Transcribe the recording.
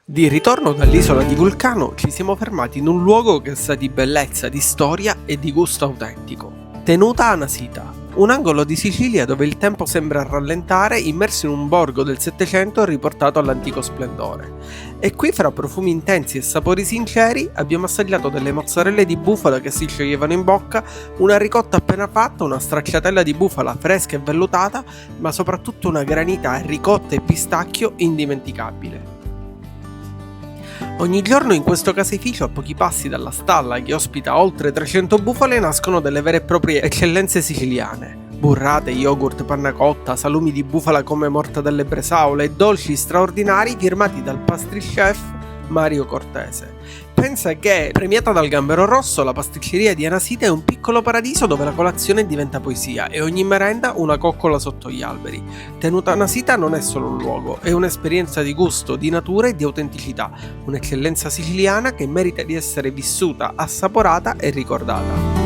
Di ritorno dall'isola di Vulcano ci siamo fermati in un luogo che sa di bellezza, di storia e di gusto autentico. Tenuta Anasita, un angolo di Sicilia dove il tempo sembra rallentare, immerso in un borgo del Settecento riportato all'antico splendore. E qui, fra profumi intensi e sapori sinceri, abbiamo assaggiato delle mozzarelle di bufala che si scioglievano in bocca, una ricotta appena fatta, una stracciatella di bufala fresca e vellutata, ma soprattutto una granita ricotta e pistacchio indimenticabile. Ogni giorno in questo caseificio, a pochi passi dalla stalla che ospita oltre 300 bufale, nascono delle vere e proprie eccellenze siciliane. Burrate, yogurt, panna cotta, salumi di bufala come mortadelle bresaole e dolci straordinari firmati dal pastry-chef Mario Cortese. Pensa che, premiata dal Gambero Rosso, la pasticceria di Anasita è un piccolo paradiso dove la colazione diventa poesia e ogni merenda una coccola sotto gli alberi. Tenuta Anasita non è solo un luogo, è un'esperienza di gusto, di natura e di autenticità, un'eccellenza siciliana che merita di essere vissuta, assaporata e ricordata.